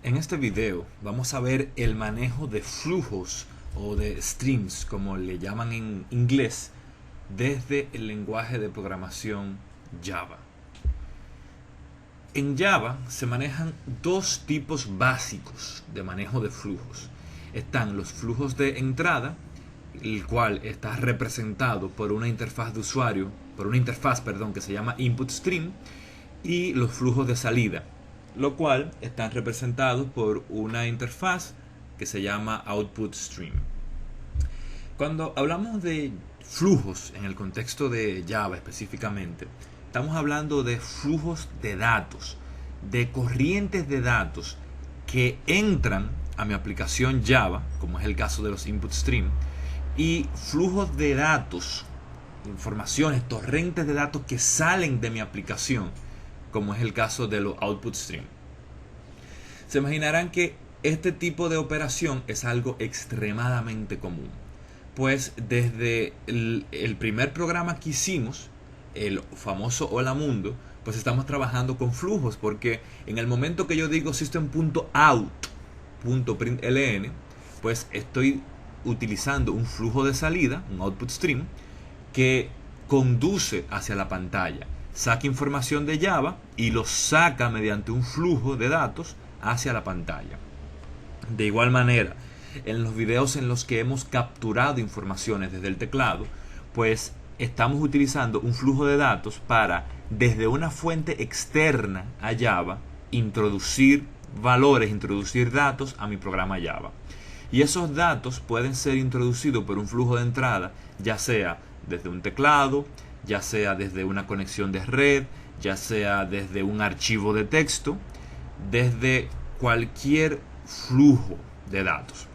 En este video vamos a ver el manejo de flujos o de streams, como le llaman en inglés, desde el lenguaje de programación Java. En Java se manejan dos tipos básicos de manejo de flujos. Están los flujos de entrada, el cual está representado por una interfaz de usuario, que se llama input stream, y los flujos de salida, lo cual están representados por una interfaz que se llama output stream. Cuando hablamos de flujos en el contexto de Java específicamente, estamos hablando de flujos de datos, de corrientes de datos que entran a mi aplicación Java, como es el caso de los input stream, y flujos de datos, informaciones, torrentes de datos que salen de mi aplicación, como es el caso de los output stream. Se imaginarán que este tipo de operación es algo extremadamente común, pues desde el primer programa que hicimos, el famoso Hola Mundo, pues estamos trabajando con flujos, porque en el momento que yo digo system.out.println, pues estoy utilizando un flujo de salida, un output stream, que conduce hacia la pantalla, saca información de Java y lo saca mediante un flujo de datos hacia la pantalla. De igual manera, en los videos en los que hemos capturado informaciones desde el teclado, pues estamos utilizando un flujo de datos para, desde una fuente externa a Java, introducir valores, introducir datos a mi programa Java. Y esos datos pueden ser introducidos por un flujo de entrada, ya sea desde un teclado, ya sea desde una conexión de red, ya sea desde un archivo de texto, desde cualquier flujo de datos.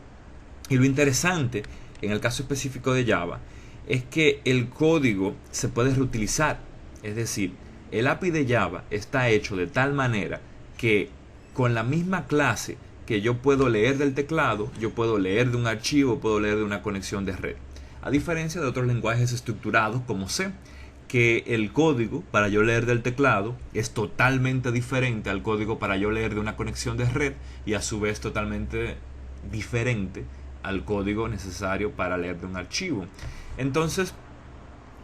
Y lo interesante en el caso específico de Java es que el código se puede reutilizar. Es decir, el API de Java está hecho de tal manera que con la misma clase que yo puedo leer del teclado, yo puedo leer de un archivo, puedo leer de una conexión de red. A diferencia de otros lenguajes estructurados como C, que el código para yo leer del teclado es totalmente diferente al código para yo leer de una conexión de red, y a su vez totalmente diferente al código necesario para leer de un archivo. Entonces,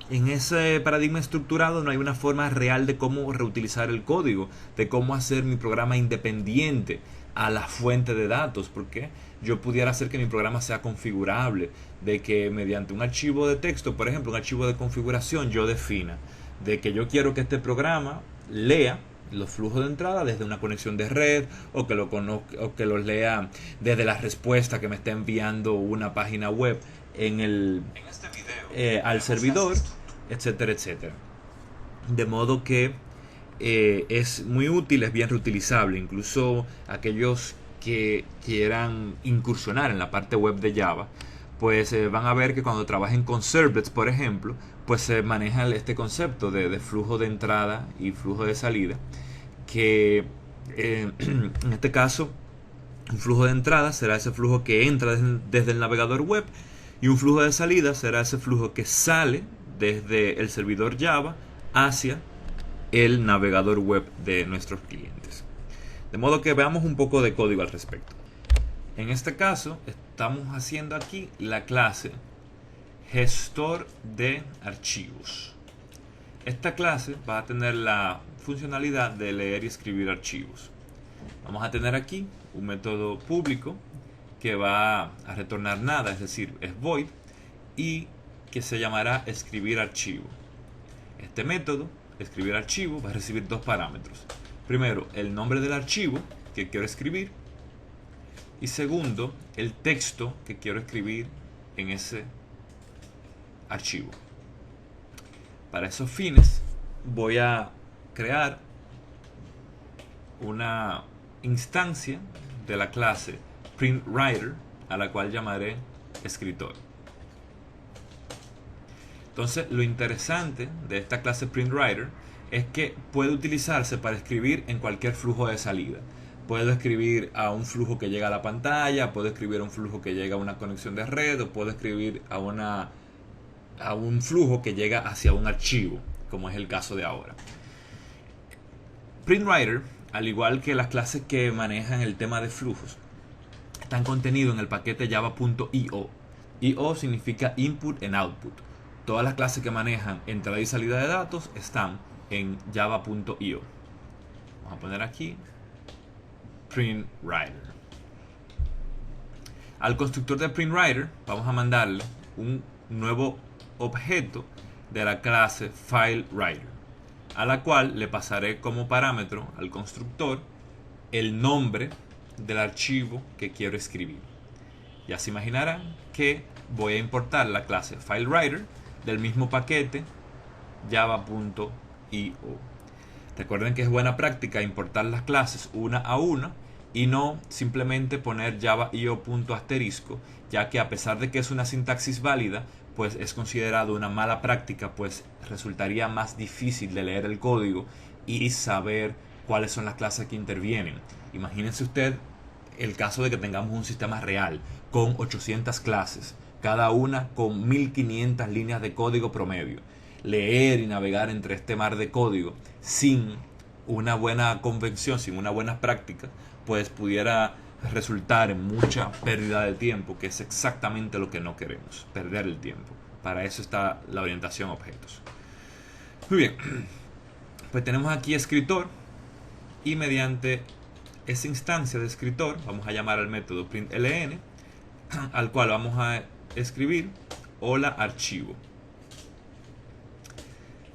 en ese paradigma estructurado no hay una forma real de cómo reutilizar el código, de cómo hacer mi programa independiente a la fuente de datos, porque yo pudiera hacer que mi programa sea configurable, de que mediante un archivo de texto, por ejemplo, un archivo de configuración, yo defina de que yo quiero que este programa lea los flujos de entrada desde una conexión de red, o que los lea desde la respuesta que me está enviando una página web al servidor, etcétera, etcétera. De modo que es muy útil, es bien reutilizable. Incluso aquellos que quieran incursionar en la parte web de Java, pues van a ver que cuando trabajen con servlets, por ejemplo, pues se maneja este concepto de flujo de entrada y flujo de salida, que en este caso un flujo de entrada será ese flujo que entra desde el navegador web, y un flujo de salida será ese flujo que sale desde el servidor Java hacia el navegador web de nuestros clientes. De modo que veamos un poco de código al respecto. En este caso estamos haciendo aquí la clase gestor de archivos. Esta clase va a tener la funcionalidad de leer y escribir archivos. Vamos a tener aquí un método público que va a retornar nada, es decir, es void, y que se llamará escribir archivo. Este método, escribir archivo, va a recibir dos parámetros. Primero, el nombre del archivo que quiero escribir, y segundo, el texto que quiero escribir en ese archivo. Para esos fines voy a crear una instancia de la clase printWriter, a la cual llamaré escritor. Entonces, lo interesante de esta clase printWriter es que puede utilizarse para escribir en cualquier flujo de salida. Puedo escribir a un flujo que llega a la pantalla, puedo escribir a un flujo que llega a una conexión de red, o puedo escribir a un flujo que llega hacia un archivo, como es el caso de ahora. PrintWriter al igual que las clases que manejan el tema de flujos, están contenidos en el paquete java.io. IO significa Input and Output. Todas las clases que manejan entrada y salida de datos están en java.io. Vamos a poner aquí PrintWriter. Al constructor de PrintWriter vamos a mandarle un nuevo objeto de la clase FileWriter, a la cual le pasaré como parámetro al constructor el nombre del archivo que quiero escribir. Ya se imaginarán que voy a importar la clase FileWriter del mismo paquete java.io. Recuerden que es buena práctica importar las clases una a una y no simplemente poner java.io asterisco, ya que a pesar de que es una sintaxis válida, pues es considerado una mala práctica, pues resultaría más difícil de leer el código y saber cuáles son las clases que intervienen. Imagínense usted el caso de que tengamos un sistema real con 800 clases, cada una con 1500 líneas de código promedio. Leer y navegar entre este mar de código sin una buena convención, sin una buena práctica, pues pudiera resultar en mucha pérdida de tiempo, que es exactamente lo que no queremos, perder el tiempo. Para eso está la orientación a objetos. Muy bien, pues tenemos aquí escritor, y mediante esa instancia de escritor vamos a llamar al método println, al cual vamos a escribir hola archivo.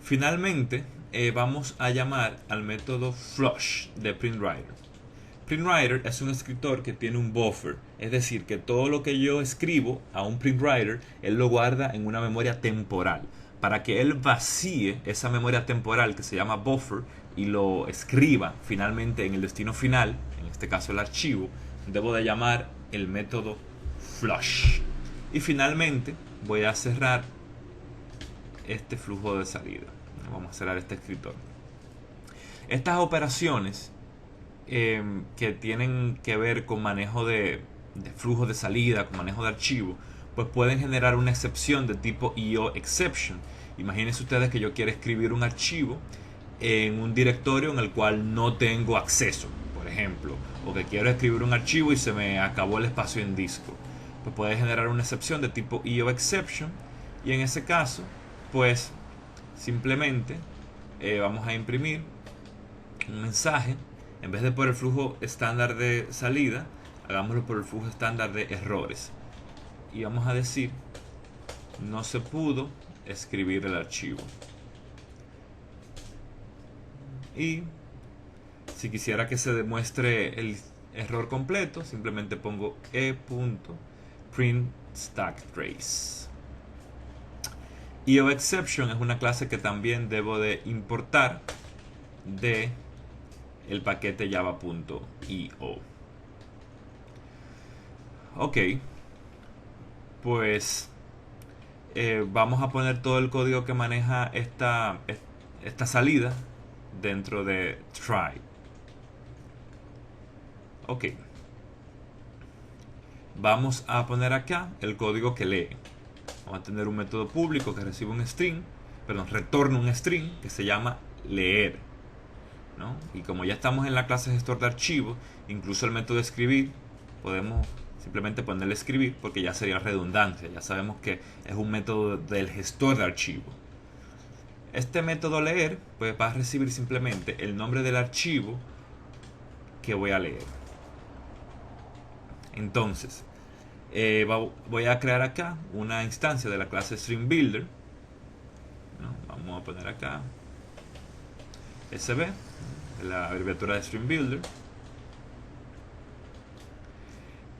Finalmente vamos a llamar al método flush de PrintWriter. PrintWriter es un escritor que tiene un buffer, es decir, que todo lo que yo escribo a un PrintWriter, él lo guarda en una memoria temporal. Para que él vacíe esa memoria temporal que se llama buffer y lo escriba finalmente en el destino final, en este caso el archivo, debo de llamar el método flush. Y finalmente voy a cerrar este flujo de salida. Vamos a cerrar este escritor. Estas operaciones que tienen que ver con manejo de flujo de salida, con manejo de archivo, pues pueden generar una excepción de tipo IOException. Imagínense ustedes que yo quiero escribir un archivo en un directorio en el cual no tengo acceso, por ejemplo, o que quiero escribir un archivo y se me acabó el espacio en disco. Pues puede generar una excepción de tipo IOException, y en ese caso pues simplemente vamos a imprimir un mensaje. En vez de por el flujo estándar de salida, hagámoslo por el flujo estándar de errores. Y vamos a decir, no se pudo escribir el archivo. Y si quisiera que se demuestre el error completo, simplemente pongo e.printStackTrace. IOException es una clase que también debo de importar de el paquete java.io. Ok, pues vamos a poner todo el código que maneja esta salida dentro de try. Ok, vamos a poner acá el código que lee. Vamos a tener un método público que recibe un string, retorna un string que se llama leer, ¿no? Y como ya estamos en la clase gestor de archivos, incluso el método escribir podemos simplemente ponerle escribir, porque ya sería redundancia. Ya sabemos que es un método del gestor de archivos. Este método leer pues va a recibir simplemente el nombre del archivo que voy a leer. Entonces voy a crear acá una instancia de la clase StringBuilder, ¿no? Vamos a poner acá SB, la abreviatura de StringBuilder.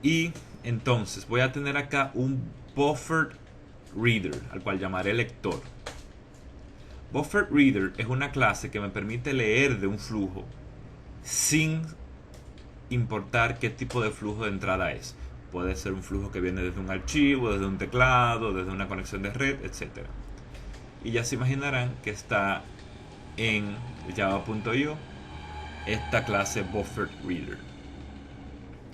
Y entonces voy a tener acá un BufferedReader, al cual llamaré lector. BufferedReader es una clase que me permite leer de un flujo sin importar qué tipo de flujo de entrada es. Puede ser un flujo que viene desde un archivo, desde un teclado, desde una conexión de red, etc. Y ya se imaginarán que está en java.io esta clase BufferedReader.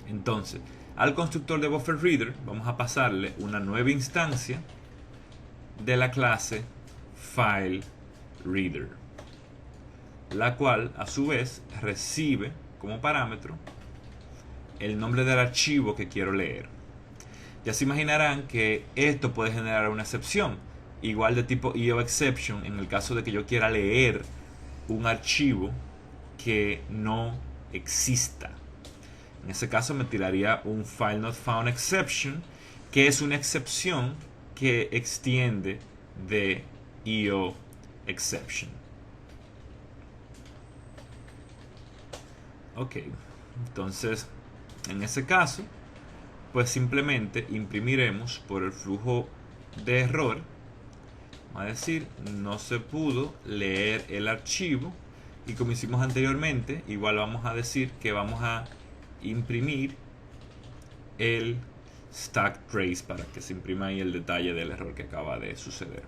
Entonces, al constructor de BufferedReader vamos a pasarle una nueva instancia de la clase FileReader. la cual a su vez recibe como parámetro el nombre del archivo que quiero leer. Ya se imaginarán que esto puede generar una excepción, igual de tipo EOException, en el caso de que yo quiera leer un archivo que no exista. En ese caso me tiraría un File Not Found Exception, que es una excepción que extiende de EOException. Ok, entonces en ese caso pues simplemente imprimiremos por el flujo de error. Vamos a decir, no se pudo leer el archivo, y como hicimos anteriormente, igual vamos a decir que vamos a imprimir el stack trace para que se imprima ahí el detalle del error que acaba de suceder.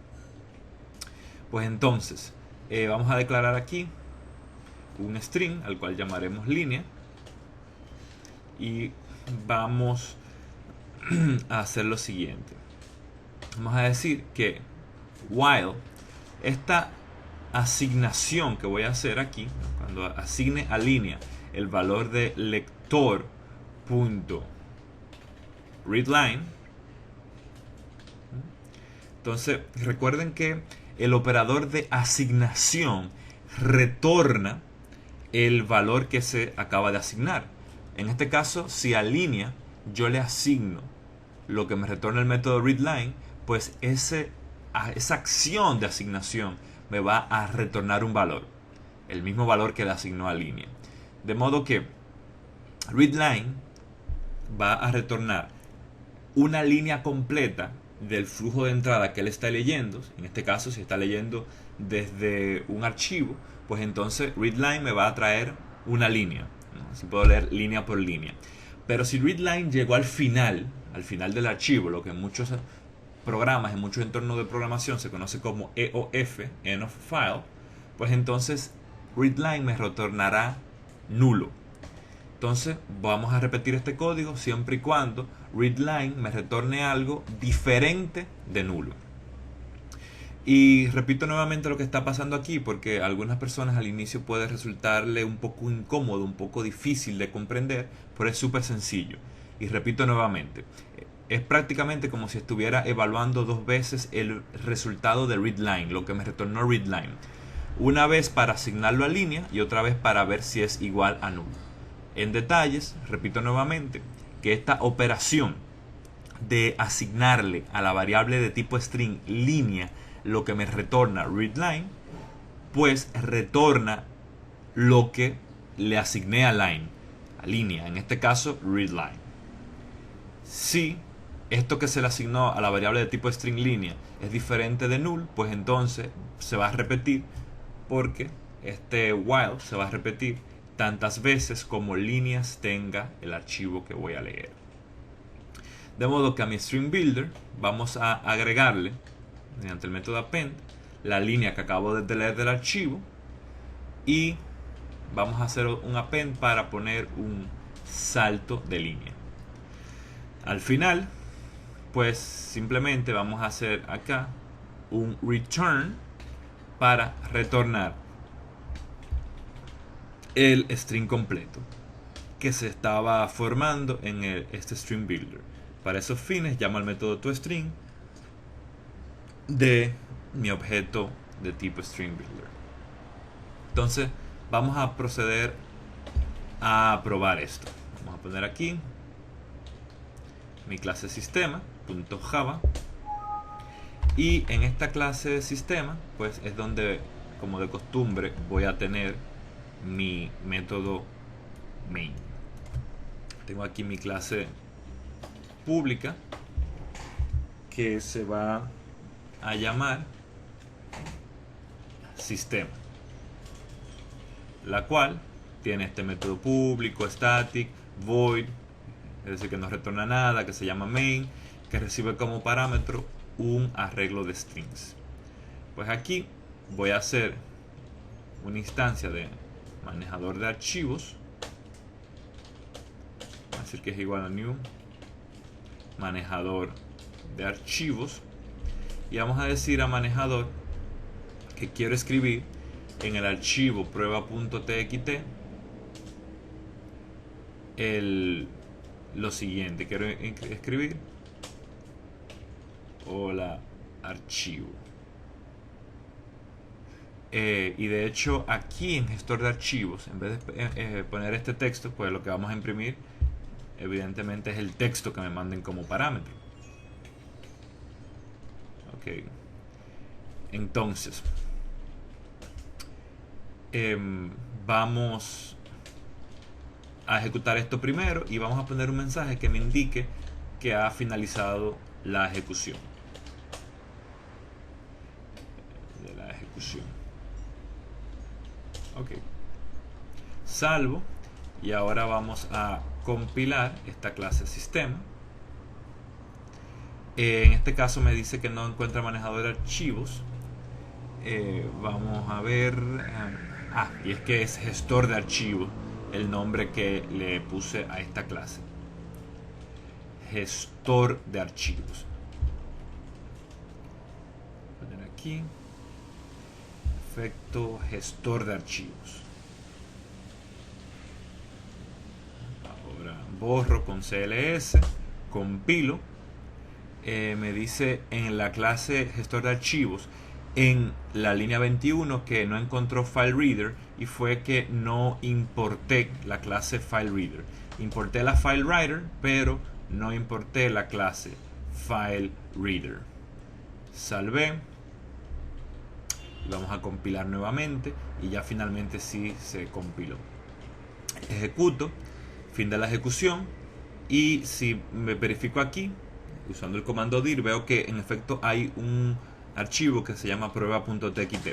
Pues entonces vamos a declarar aquí un string al cual llamaremos línea, y vamos a hacer lo siguiente. Vamos a decir que while esta asignación que voy a hacer aquí, cuando asigne a línea el valor de lector.readline, entonces recuerden que el operador de asignación retorna el valor que se acaba de asignar. En este caso, si a línea yo le asigno lo que me retorna el método readline, pues esa acción de asignación me va a retornar un valor, el mismo valor que le asignó a línea. De modo que readline va a retornar una línea completa del flujo de entrada que él está leyendo. En este caso, si está leyendo desde un archivo, pues entonces readline me va a traer una línea, ¿no? Así puedo leer línea por línea. Pero si readline llegó al final del archivo, lo que en muchos programas, en muchos entornos de programación se conoce como EOF, End of File, pues entonces readline me retornará nulo. Entonces vamos a repetir este código siempre y cuando readline me retorne algo diferente de nulo. Y repito nuevamente lo que está pasando aquí, porque a algunas personas al inicio puede resultarle un poco incómodo, un poco difícil de comprender, pero es súper sencillo. Y repito nuevamente, es prácticamente como si estuviera evaluando dos veces el resultado de readline, lo que me retornó readline. Una vez para asignarlo a línea y otra vez para ver si es igual a nulo. En detalles, repito nuevamente, que esta operación de asignarle a la variable de tipo string línea lo que me retorna readline, pues retorna lo que le asigné a línea, en este caso readline. Si esto que se le asignó a la variable de tipo string línea es diferente de null, pues entonces se va a repetir, porque este while se va a repetir tantas veces como líneas tenga el archivo que voy a leer. De modo que a mi string builder vamos a agregarle, mediante el método append, la línea que acabo de leer del archivo, y vamos a hacer un append para poner un salto de línea. Al final, pues simplemente vamos a hacer acá un return para retornar el string completo que se estaba formando en este string builder. Para esos fines llamo al método toString de mi objeto de tipo string builder. Entonces vamos a proceder a probar esto. Vamos a poner aquí mi clase sistema.java, y en esta clase de sistema pues es donde, como de costumbre, voy a tener mi método main. Tengo aquí mi clase pública que se va a llamar sistema, la cual tiene este método público, static, void, es decir, que no retorna nada, que se llama main, que recibe como parámetro un arreglo de strings. Pues aquí voy a hacer una instancia de manejador de archivos, voy a decir que es igual a new manejador de archivos, y vamos a decir a manejador que quiero escribir en el archivo prueba.txt lo siguiente. Quiero escribir hola archivo. Y de hecho aquí en gestor de archivos, en vez de poner este texto, pues lo que vamos a imprimir evidentemente es el texto que me manden como parámetro. Ok. Entonces vamos a ejecutar esto primero y vamos a poner un mensaje que me indique que ha finalizado la ejecución de la ejecución. Ok, salvo, y ahora vamos a compilar esta clase sistema. En este caso me dice que no encuentra manejador de archivos. Vamos a ver, y es que es gestor de archivos el nombre que le puse a esta clase. Gestor de archivos. Voy a poner aquí efecto gestor de archivos. Ahora borro con CLS, compilo. Me dice en la clase gestor de archivos, en la línea 21, que no encontró FileReader, y fue que no importé la clase FileReader. Importé la FileWriter, pero no importé la clase FileReader. Salvé. Vamos a compilar nuevamente y ya finalmente sí se compiló. Ejecuto, fin de la ejecución, y si me verifico aquí usando el comando dir, veo que en efecto hay un archivo que se llama prueba.txt.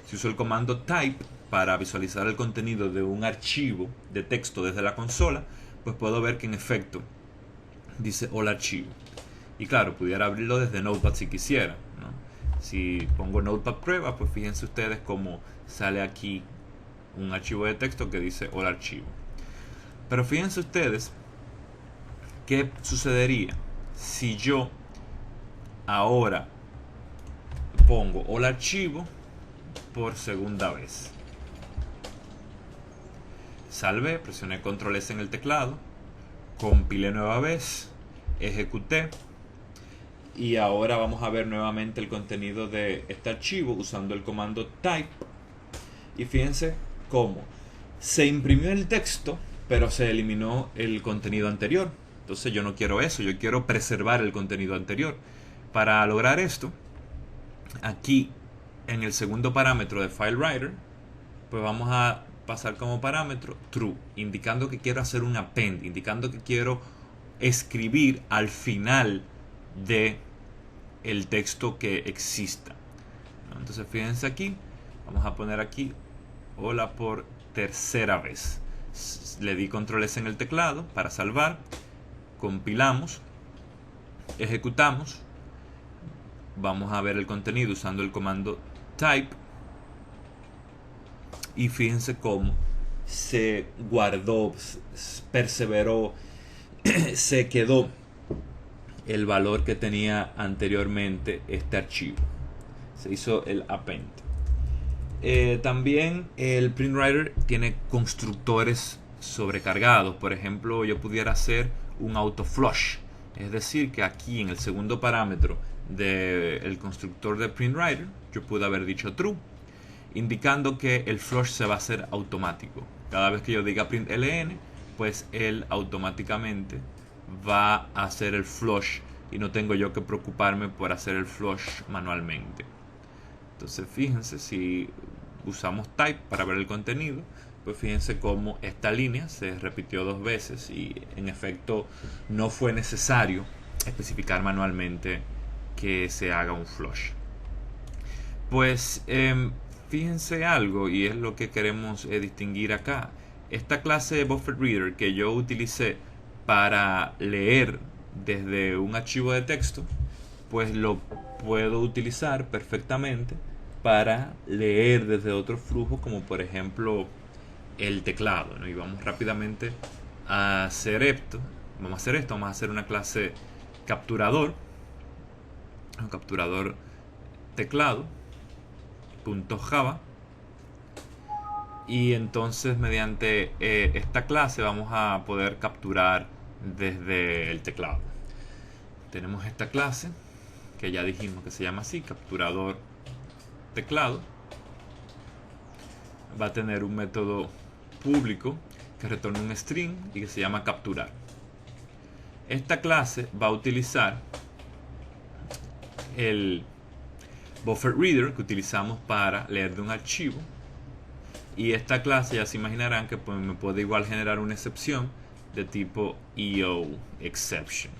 Si uso el comando type para visualizar el contenido de un archivo de texto desde la consola, pues puedo ver que en efecto dice hola archivo. Y claro, pudiera abrirlo desde Notepad si quisiera, ¿no? Si pongo Notepad prueba, pues fíjense ustedes cómo sale aquí un archivo de texto que dice hola archivo. Pero fíjense ustedes qué sucedería si yo ahora pongo hola archivo por segunda vez. Salvé, presioné control S en el teclado, compilé nueva vez, ejecuté, y ahora vamos a ver nuevamente el contenido de este archivo usando el comando type. Y fíjense cómo se imprimió el texto, pero se eliminó el contenido anterior. Entonces yo no quiero eso, yo quiero preservar el contenido anterior. Para lograr esto, aquí en el segundo parámetro de FileWriter, pues vamos a pasar como parámetro true, indicando que quiero hacer un append, indicando que quiero escribir al final de el texto que exista. Entonces fíjense aquí, vamos a poner aquí hola por tercera vez. Le di control S en el teclado para salvar, compilamos, ejecutamos, vamos a ver el contenido usando el comando type, y fíjense cómo se guardó, perseveró, se quedó el valor que tenía anteriormente este archivo. Se hizo el append. También el PrintWriter tiene constructores sobrecargados. Por ejemplo, yo pudiera hacer un autoflush, es decir, que aquí en el segundo parámetro del constructor de PrintWriter yo pude haber dicho true, indicando que el flush se va a hacer automático. Cada vez que yo diga println, pues él automáticamente va a hacer el flush y no tengo yo que preocuparme por hacer el flush manualmente. Entonces fíjense, si usamos type para ver el contenido, pues fíjense cómo esta línea se repitió dos veces y en efecto no fue necesario especificar manualmente que se haga un flush. Pues fíjense algo, y es lo que queremos distinguir acá. Esta clase de BufferedReader que yo utilicé para leer desde un archivo de texto, pues lo puedo utilizar perfectamente para leer desde otro flujo, como por ejemplo el teclado, ¿no? Y vamos rápidamente a hacer esto. Vamos a hacer una clase capturador, un capturador teclado .java, Y entonces mediante esta clase vamos a poder capturar desde el teclado. Tenemos esta clase que ya dijimos que se llama así, capturador teclado. Va a tener un método público que retorna un string y que se llama capturar. Esta clase va a utilizar el buffer reader que utilizamos para leer de un archivo. Y esta clase ya se imaginarán que pues, me puede igual generar una excepción de tipo EOException,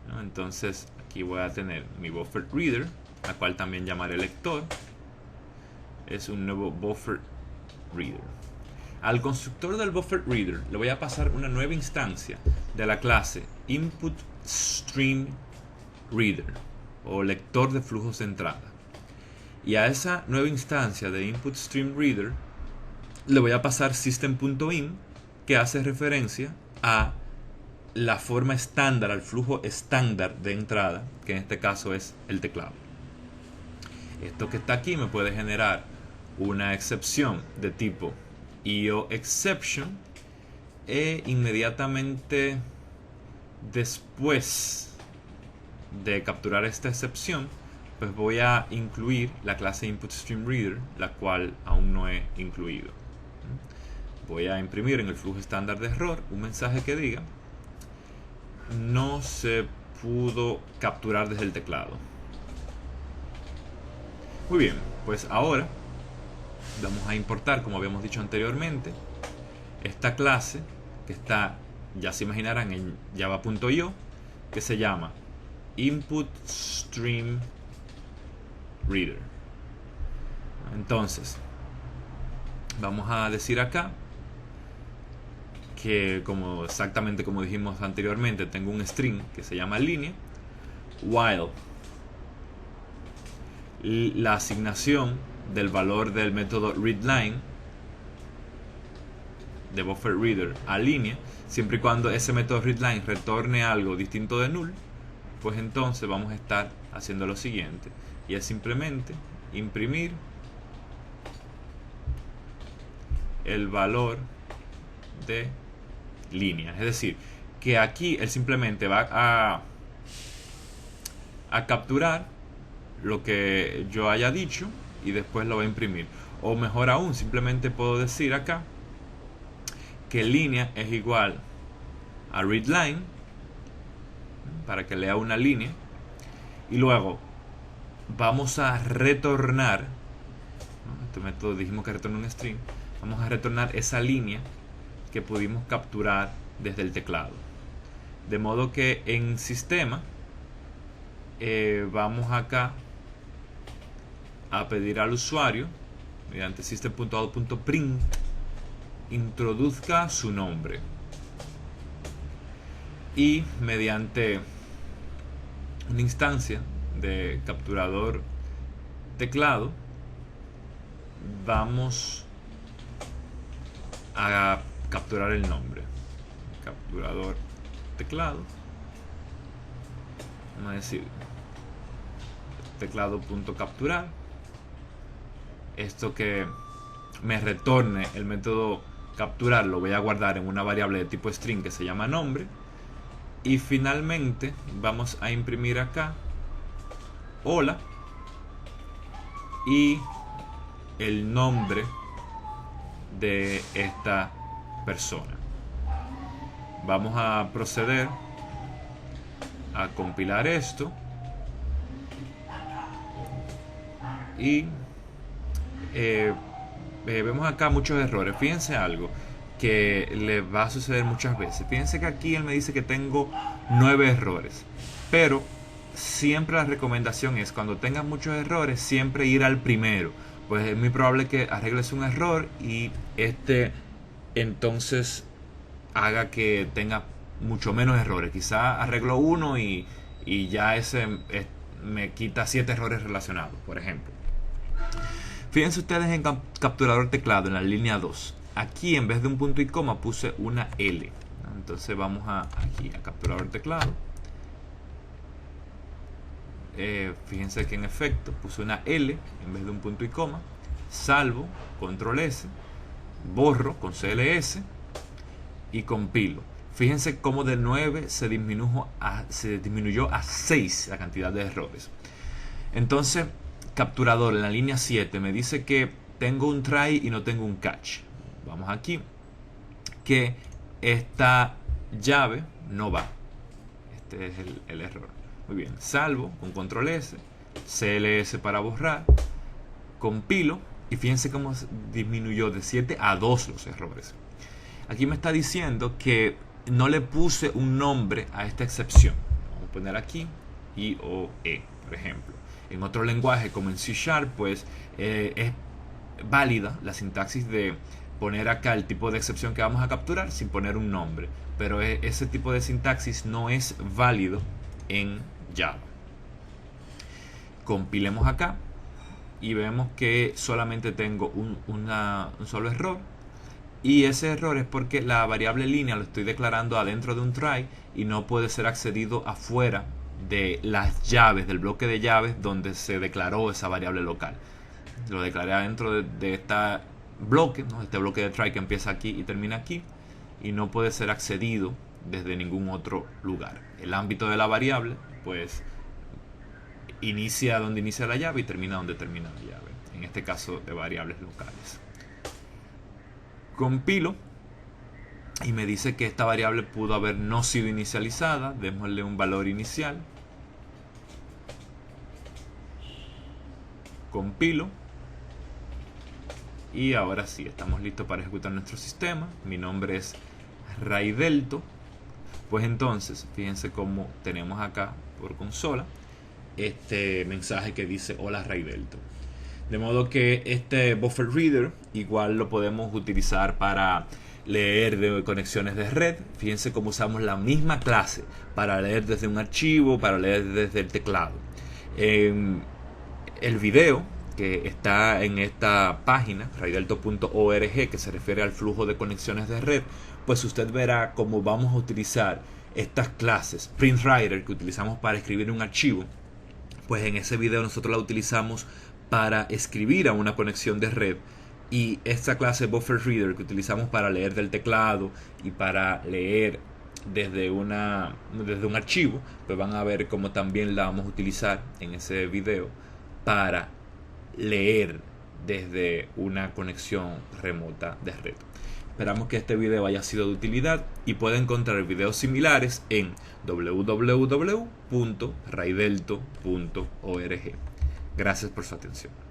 ¿no? Entonces aquí voy a tener mi buffer reader, la cual también llamaré lector. Es un nuevo buffer reader. Al constructor del buffer reader le voy a pasar una nueva instancia de la clase input stream reader o lector de flujos de entrada. Y a esa nueva instancia de input stream reader le voy a pasar system.in, que hace referencia a la forma estándar, al flujo estándar de entrada, que en este caso es el teclado. Esto que está aquí me puede generar una excepción de tipo EOException, e inmediatamente después de capturar esta excepción, pues voy a incluir la clase InputStreamReader, la cual aún no he incluido. Voy a imprimir en el flujo estándar de error un mensaje que diga: no se pudo capturar desde el teclado. Muy bien, pues ahora vamos a importar, como habíamos dicho anteriormente, esta clase que está, ya se imaginarán, en java.io, que se llama InputStreamReader. Entonces vamos a decir acá que, como exactamente como dijimos anteriormente, tengo un string que se llama línea, while la asignación del valor del método readLine de buffer reader a línea, siempre y cuando ese método readLine retorne algo distinto de null, pues entonces vamos a estar haciendo lo siguiente, y es simplemente imprimir el valor de línea. Es decir, que aquí él simplemente va a capturar lo que yo haya dicho y después lo va a imprimir. O mejor aún, simplemente puedo decir acá que línea es igual a readLine, para que lea una línea, y luego vamos a retornar, ¿no? Este método dijimos que retorna un string. Vamos a retornar esa línea que pudimos capturar desde el teclado. De modo que en sistema vamos acá a pedir al usuario, mediante system.out.print, introduzca su nombre, y mediante una instancia de capturador teclado vamos a capturar el nombre. Capturador teclado, vamos a decir teclado.capturar. Esto que me retorne el método capturar lo voy a guardar en una variable de tipo string que se llama nombre. Y finalmente vamos a imprimir acá hola y el nombre de esta persona. Vamos a proceder a compilar esto y vemos acá muchos errores. Fíjense algo que le va a suceder muchas veces. Fíjense que aquí él me dice que tengo 9 errores, pero siempre la recomendación es, cuando tengas muchos errores, siempre ir al primero, pues es muy probable que arregles un error y entonces haga que tenga mucho menos errores. Quizá arreglo uno y ya ese me quita 7 errores relacionados, por ejemplo. Fíjense ustedes en capturador teclado, en la línea 2. Aquí en vez de un punto y coma puse una L, ¿no? Entonces vamos aquí a capturador teclado. Fíjense que en efecto puse una L en vez de un punto y coma. salvo, control S, borro con CLS y compilo. Fíjense cómo de 9 se disminuyó a 6 la cantidad de errores. Entonces, capturador en la línea 7 me dice que tengo un try y no tengo un catch. Vamos aquí, que esta llave no va. Este es el error. Muy bien, salvo con control S, CLS para borrar, compilo y fíjense cómo disminuyó de 7 a 2 los errores. Aquí me está diciendo que no le puse un nombre a esta excepción. Vamos a poner aquí IOE, por ejemplo. En otro lenguaje como en C#, pues es válida la sintaxis de poner acá el tipo de excepción que vamos a capturar sin poner un nombre, pero ese tipo de sintaxis no es válido en Java. Compilemos acá y vemos que solamente tengo un solo error, y ese error es porque la variable línea lo estoy declarando adentro de un try y no puede ser accedido afuera de las llaves, del bloque de llaves donde se declaró esa variable local. Lo declaré adentro de este bloque, ¿no? Este bloque de try que empieza aquí y termina aquí, y no puede ser accedido desde ningún otro lugar. El ámbito de la variable pues inicia donde inicia la llave y termina donde termina la llave, en este caso de variables locales. Compilo y me dice que esta variable pudo haber no sido inicializada. Démosle un valor inicial. Compilo y ahora sí, estamos listos para ejecutar nuestro sistema. Mi nombre es Raidelto. Pues entonces, fíjense cómo tenemos acá por consola este mensaje que dice hola Raidelto. De modo que este buffer reader igual lo podemos utilizar para leer de conexiones de red. Fíjense cómo usamos la misma clase para leer desde un archivo, para leer desde el teclado. El video que está en esta página, raidelto.org, que se refiere al flujo de conexiones de red, pues usted verá cómo vamos a utilizar estas clases printwriter que utilizamos para escribir un archivo. Pues en ese video nosotros la utilizamos para escribir a una conexión de red, y esta clase buffer reader que utilizamos para leer del teclado y para leer desde un archivo, pues van a ver cómo también la vamos a utilizar en ese video para leer desde una conexión remota de red. Esperamos que este video haya sido de utilidad y pueden encontrar videos similares en www.raidelto.org. Gracias por su atención.